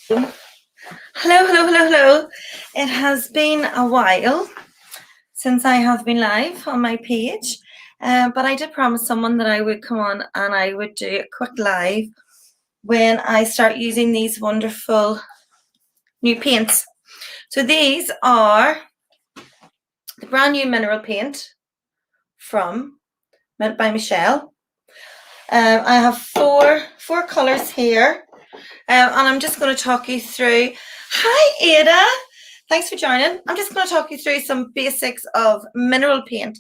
Hello, hello, hello, hello. It has been a while since I have been live on my page, but I did promise someone that I would come on and I would do a quick live when I start using these wonderful new paints. So these are the brand new mineral paint from by Michelle. I have four colours here. And I'm just going to talk you through. Hi, Ada. Thanks for joining. I'm just going to talk you through some basics of mineral paint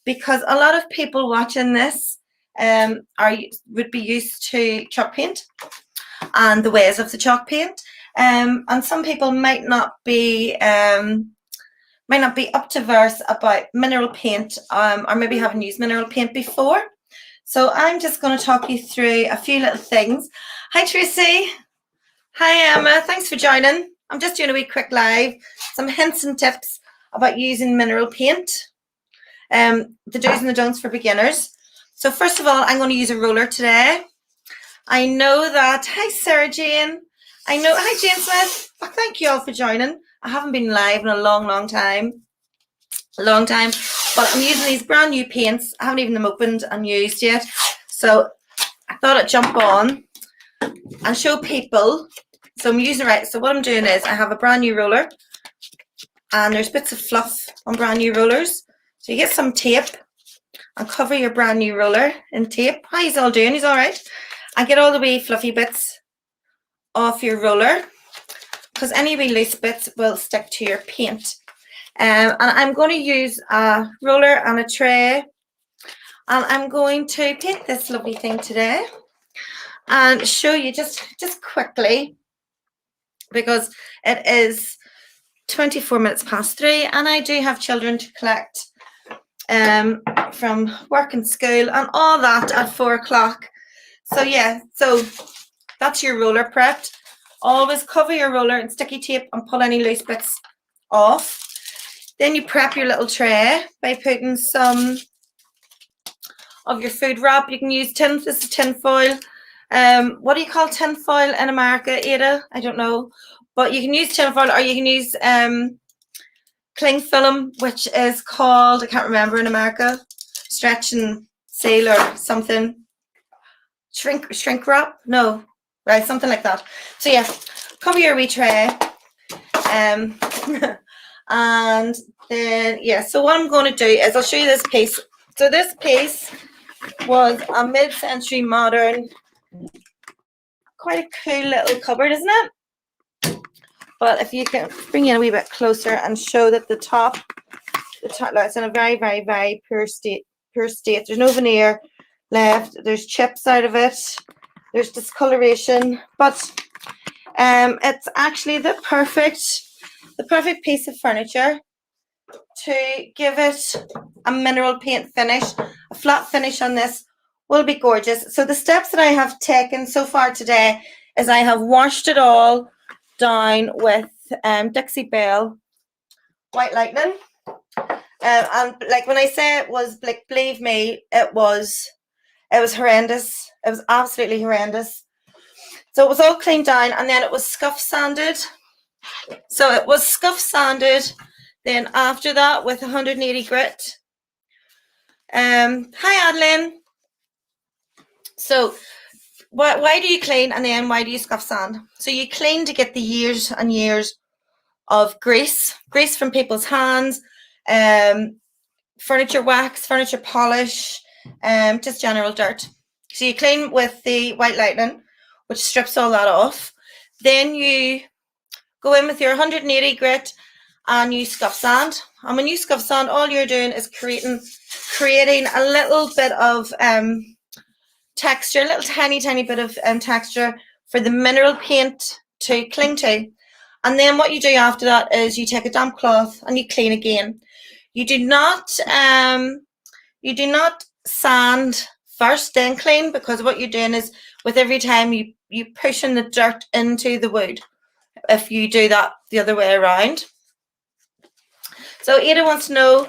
because a lot of people watching this would be used to chalk paint and the ways of the chalk paint. And some people might not be up to verse about mineral paint or maybe haven't used mineral paint before. So I'm just going to talk you through a few little things. Hi, Tracy. Hi, Emma. Thanks for joining. I'm just doing a wee quick live, some hints and tips about using mineral paint, the do's and the don'ts for beginners. So first of all, I'm going to use a roller today. I know that, hi, Sarah Jane. Hi, Jane Smith. Oh, thank you all for joining. I haven't been live in a long time, but I'm using these brand new paints. I haven't even them opened and used yet. So I thought I'd jump on and show people. So I'm using it right. So what I'm doing is I have a brand new roller and there's bits of fluff on brand new rollers. So you get some tape and cover your brand new roller in tape. How he's all doing? He's all right. And get all the wee fluffy bits off your roller because any wee loose bits will stick to your paint. And I'm going to use a roller and a tray and I'm going to paint this lovely thing today and show you just quickly because it is 24 minutes past 3 and I do have children to collect from work and school and all that at 4 o'clock. So yeah, so that's your roller prepped. Always cover your roller in sticky tape and pull any loose bits off. Then you prep your little tray by putting some of your food wrap. You can use tin. This is tin foil. What do you call tin foil in America, Ada? I don't know. But you can use tin foil or you can use cling film, which is called, I can't remember in America, stretch and seal or something. Shrink wrap? No. Right, something like that. So yeah, cover your wee tray. And then, yeah, so what I'm going to do is I'll show you this piece. So this piece was a mid-century modern, quite a cool little cupboard, isn't it? But if you can bring it a wee bit closer and show that the top it's in a very poor state. There's no veneer left. There's chips out of it. There's discoloration, but it's actually the perfect piece of furniture to give it a mineral paint finish. A flat finish on this will be gorgeous. So the steps that I have taken so far today is I have washed it all down with Dixie Belle White Lightning. And like when I say it was, like, believe me, it was horrendous. It was absolutely horrendous. So it was all cleaned down and then it was scuff sanded. So it was scuff sanded. Then after that with 180 grit. Hi, Adeline. So why do you clean and then why do you scuff sand? So you clean to get the years and years of grease from people's hands, furniture wax, furniture polish, just general dirt. So you clean with the White Lightning, which strips all that off. Then you go in with your 180 grit and you scuff sand. And when you scuff sand, all you're doing is creating a little bit of texture, a little tiny bit of texture for the mineral paint to cling to. And then what you do after that is you take a damp cloth and you clean again. You do not sand first, then clean, because what you're doing is with every time you pushing the dirt into the wood. If you do that the other way around. So Ada wants to know,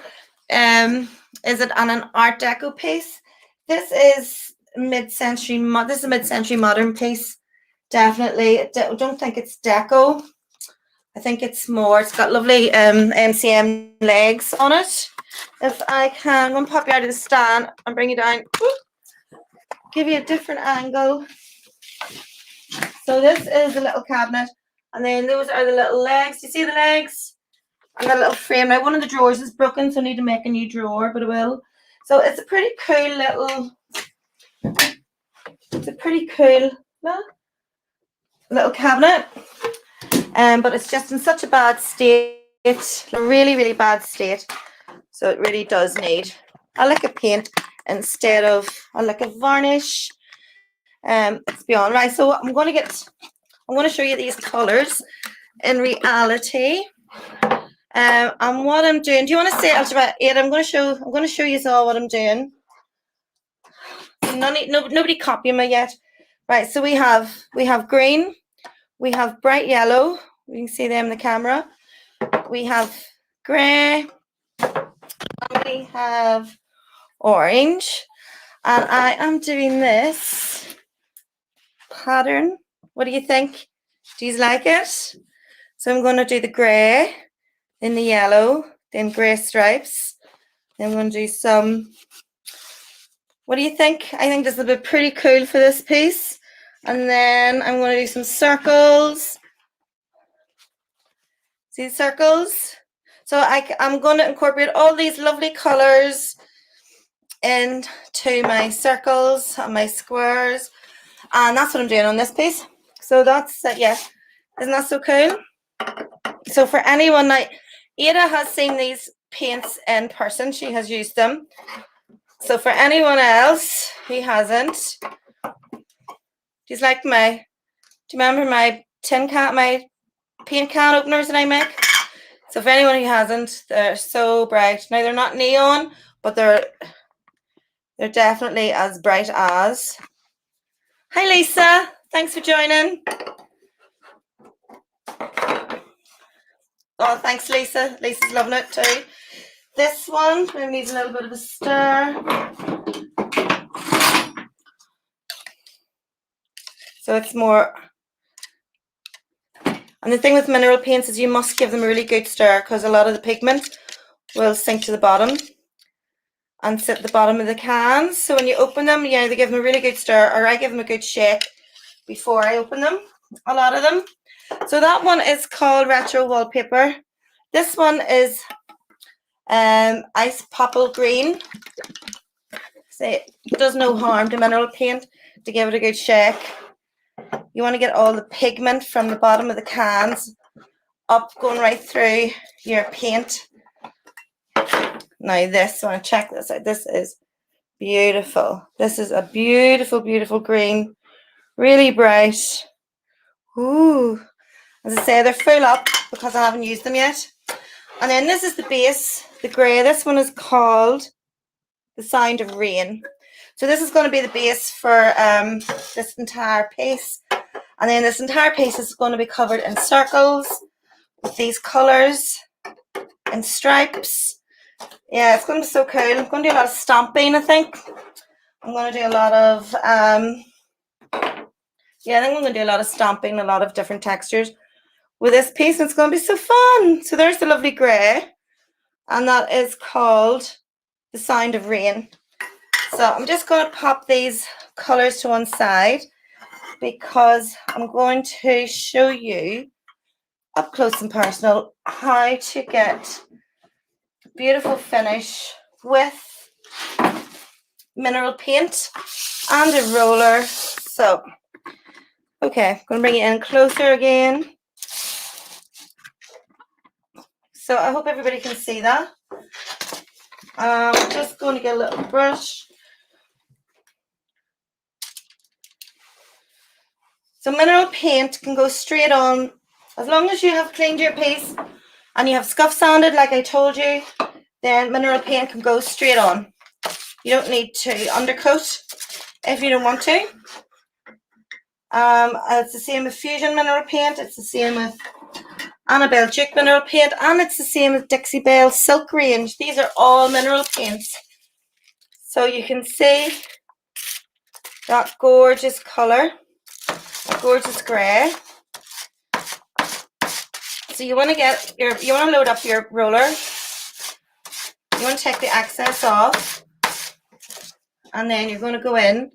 is it on an Art Deco piece? This is a mid-century modern piece. Definitely. I don't think it's deco. I think it's more, it's got lovely MCM legs on it. If I can, I'm going to pop you out of the stand and bring you down. Give you a different angle. So this is the little cabinet. And then those are the little legs. Do you see the legs? And the little frame. Now one of the drawers is broken, so I need to make a new drawer, but I will. So it's a pretty cool little cabinet. But it's just in such a bad state. A really, really bad state. So it really does need a lick of paint instead of a lick of varnish. It's beyond right. So I'm going to show you these colors in reality. And what I'm doing. Do you want to say Algebra 8? I'm going to show you all what I'm doing. Nobody copy me yet. Right. So we have green. We have bright yellow. You can see them in the camera. We have grey. We have orange. And I am doing this pattern. What do you think? Do you like it? So I'm going to do the grey, then the yellow, then grey stripes. Then I'm going to do some. What do you think? I think this will be pretty cool for this piece. And then I'm going to do some circles. See the circles? So I'm going to incorporate all these lovely colours into my circles and my squares. And that's what I'm doing on this piece. So that's, yeah, isn't that so cool? So for anyone that, Ada has seen these paints in person. She has used them. So for anyone else who hasn't, just like do you remember my my paint can openers that I make? So for anyone who hasn't, they're so bright. Now they're not neon, but they're definitely as bright as. Hi Lisa, thanks for joining. Oh, thanks Lisa. Lisa's loving it too. This one needs a little bit of a stir. So it's more. And the thing with mineral paints is you must give them a really good stir because a lot of the pigment will sink to the bottom and sit at the bottom of the cans. So when you open them, you either give them a really good stir or I give them a good shake before I open them, a lot of them. So that one is called Retro Wallpaper. This one is Ice Popple Green. So it does no harm to mineral paint to give it a good shake. You want to get all the pigment from the bottom of the cans up, going right through your paint. Now this one, check this out. This is beautiful. This is a beautiful, beautiful green. Really bright. Ooh. As I say, they're full up because I haven't used them yet. And then this is the base, the grey. This one is called The Sound of Rain. So this is going to be the base for this entire piece. And then this entire piece is going to be covered in circles with these colours and stripes. Yeah, it's going to be so cool. I'm going to do a lot of stamping, I think. I'm going to do a lot of, I think I'm going to do a lot of stamping, a lot of different textures with this piece. And it's going to be so fun. So there's the lovely grey. And that is called The Sound of Rain. So I'm just going to pop these colours to one side because I'm going to show you up close and personal how to get a beautiful finish with mineral paint and a roller. So, okay, I'm going to bring it in closer again. So I hope everybody can see that. I'm just going to get a little brush. So mineral paint can go straight on as long as you have cleaned your piece and you have scuff sanded like I told you, then mineral paint can go straight on. You don't need to undercoat if you don't want to. It's the same with Fusion mineral paint, it's the same with Annabelle Duke mineral paint, and it's the same with Dixie Belle Silk range. These are all mineral paints. So you can see that gorgeous colour. gorgeous grey. So you want to load up your roller. You want to take the excess off, and then you're going to go in.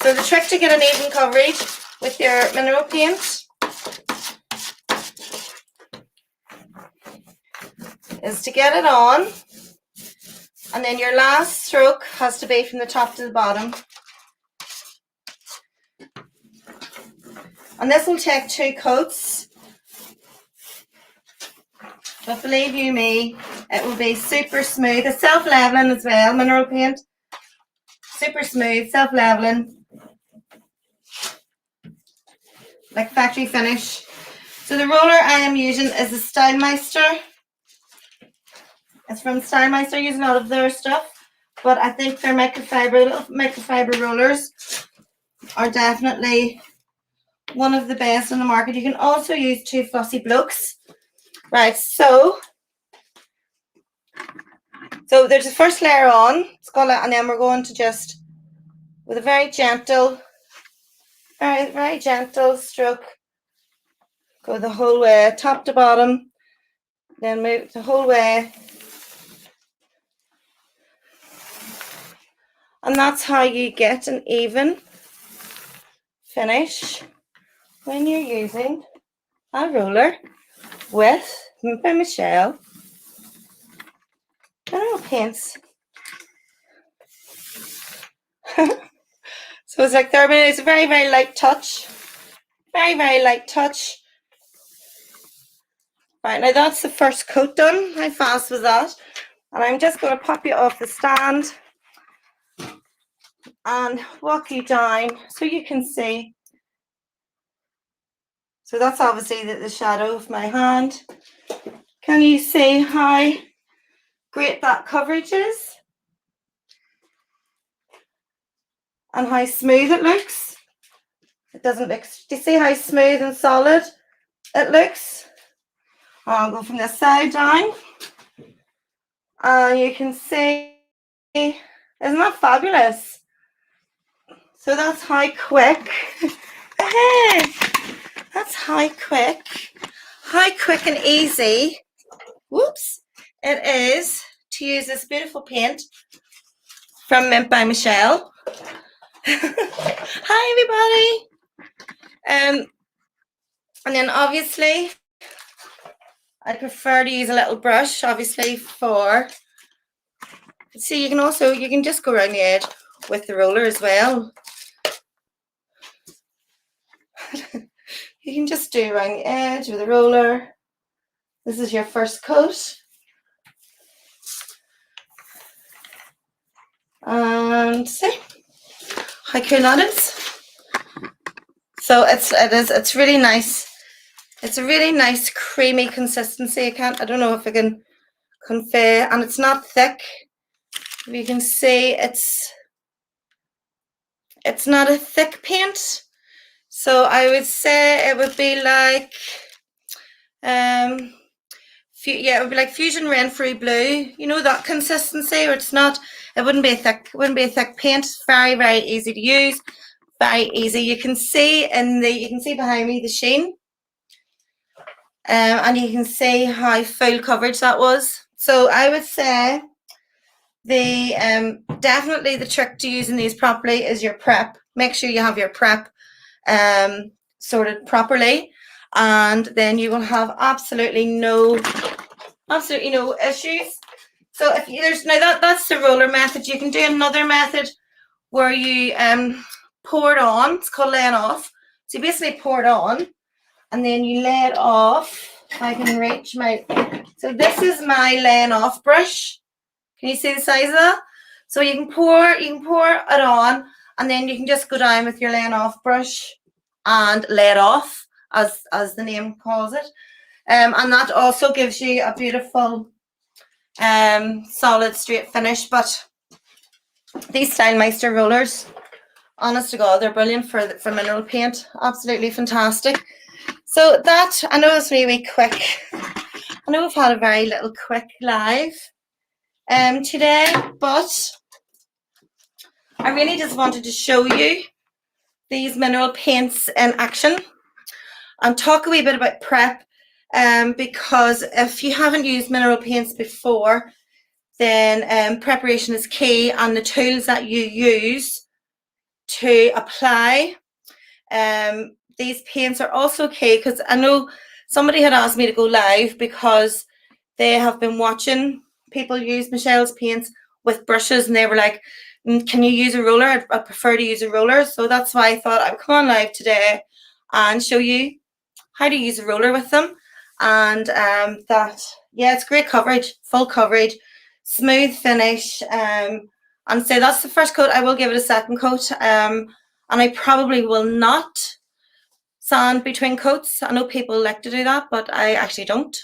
So the trick to get an even coverage with your mineral paint is to get it on, and then your last stroke has to be from the top to the bottom. And this will take 2 coats, but believe you me, it will be super smooth. It's self-leveling as well, mineral paint. Super smooth, self-leveling, like factory finish. So the roller I am using is a Stylmeister. It's from Stylmeister. I use a lot of their stuff, but I think their microfiber rollers are definitely one of the best on the market. You can also use 2 Flossy Blokes. Right, so there's the first layer on, and then we're going to just, with a very gentle stroke, go the whole way, top to bottom, then move the whole way. And that's how you get an even finish when you're using a roller with by Michelle mineral paints. So it's like it's a very, very light touch. Very, very light touch. Right, now that's the first coat done. How fast was that? And I'm just going to pop you off the stand and walk you down so you can see. So that's obviously the shadow of my hand. Can you see how great that coverage is? And how smooth it looks? It doesn't look, do you see how smooth and solid it looks? I'll go from this side down. And you can see, isn't that fabulous? So that's how quick, that's how quick and easy, whoops, it is to use this beautiful paint from Mint by Michelle. Hi everybody. And then obviously I prefer to use a little brush, obviously, for, see, you can just go around the edge with the roller as well. You can just do around the edge with the roller. This is your first coat. And see how cool that is. So it's really nice. It's a really nice creamy consistency. I don't know if I can convey, and it's not thick. You can see it's not a thick paint. So I would say it would be like it would be like Fusion Renfrew Blue. You know, that consistency, where it wouldn't be a thick paint. It's very, very easy to use. Very easy. You can see behind me the sheen. And you can see how full coverage that was. So I would say definitely the trick to using these properly is your prep. Make sure you have your prep sorted properly, and then you will have absolutely no issues. So if that's the roller method. You can do another method where you pour it on. It's called laying off. So you basically pour it on, and then you lay it off. I can reach so this is my laying off brush. Can you see the size of that? So you can pour it on, and then you can just go down with your laying off brush and lay it off, as the name calls it. And that also gives you a beautiful solid straight finish. But these Stylmeister rollers, honest to God, they're brilliant for mineral paint. Absolutely fantastic. So that, I know it's really quick. I know we've had a very little quick live. today, but I really just wanted to show you these mineral paints in action and talk a wee bit about prep, because if you haven't used mineral paints before, then preparation is key, and the tools that you use to apply these paints are also key, because I know somebody had asked me to go live because they have been watching people use Michelle's paints with brushes, and they were like, can you use a roller? I prefer to use a roller. So that's why I thought I'd come on live today and show you how to use a roller with them. And that, yeah, it's great coverage, full coverage, smooth finish. And so that's the first coat. I will give it a second coat. And I probably will not sand between coats. I know people like to do that, but I actually don't.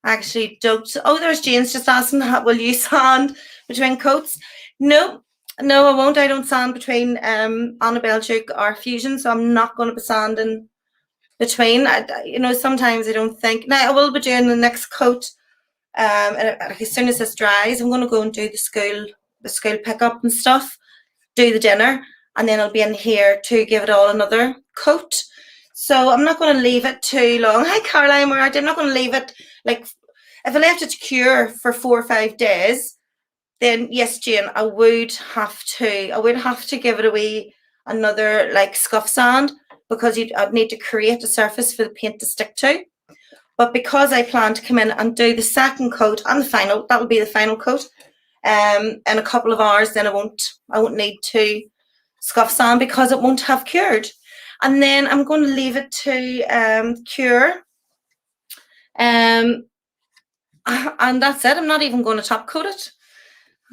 Oh, there's Jane's just asking that. Will you sand between coats? No, I won't. I don't sand between Annabelle Duke or Fusion, so I'm not going to be sanding between. Sometimes I don't think. Now, I will be doing the next coat. And as soon as this dries, I'm going to go and do the school pickup and stuff, do the dinner, and then I'll be in here to give it all another coat. So I'm not going to leave it too long. Hi, Caroline. I'm not going to leave it, like, if I left it to cure for 4 or 5 days, then yes, Jane, I would have to give it another like scuff sand, because I'd need to create a surface for the paint to stick to. But because I plan to come in and do the second coat and that will be the final coat, in a couple of hours, then I won't need to scuff sand because it won't have cured. And then I'm going to leave it to cure. And that's it. I'm not even going to top coat it.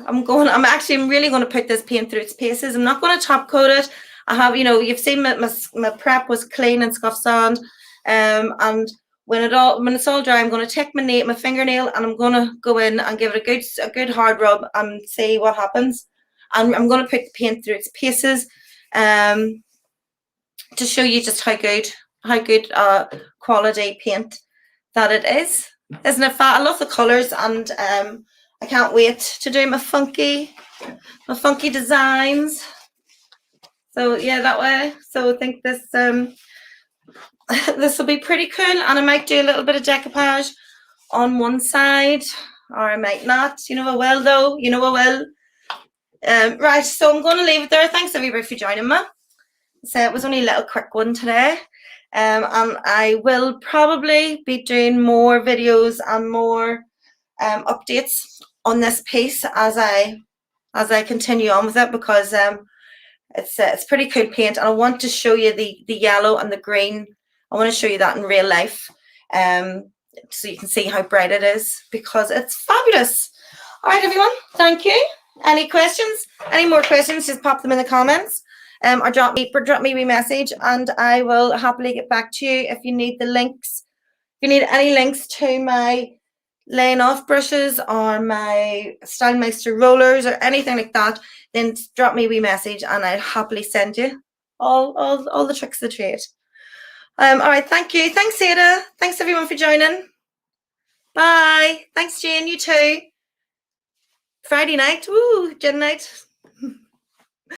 I'm really going to put this paint through its paces. I'm not going to top coat it. I have, you've seen my prep was clean and scuff sand. And when it's all dry, I'm going to take my fingernail and I'm going to go in and give it a good hard rub and see what happens. And I'm going to put the paint through its paces, to show you just how good quality paint that it is. Isn't it fat? I love the colours, and I can't wait to do my funky designs. So yeah, that way. So I think this this will be pretty cool, and I might do a little bit of decoupage on one side, or I might not. I will though. I will. Right, so I'm going to leave it there. Thanks everybody for joining me. So it was only a little quick one today. And I will probably be doing more videos and more updates on this piece as I continue on with it, because it's pretty cool paint, and I want to show you the yellow and the green. I want to show you that in real life, so you can see how bright it is, because it's fabulous. All right, everyone, thank you. Any questions? Any more questions? Just pop them in the comments. Or drop me a wee message, and I will happily get back to you if you need the links. If you need any links to my laying off brushes or my Stylmeister rollers or anything like that, then drop me a wee message and I'll happily send you all the tricks of the trade. All right, thank you. Thanks, Ada. Thanks everyone for joining. Bye. Thanks, Jane. You too. Friday night. Woo, gin night.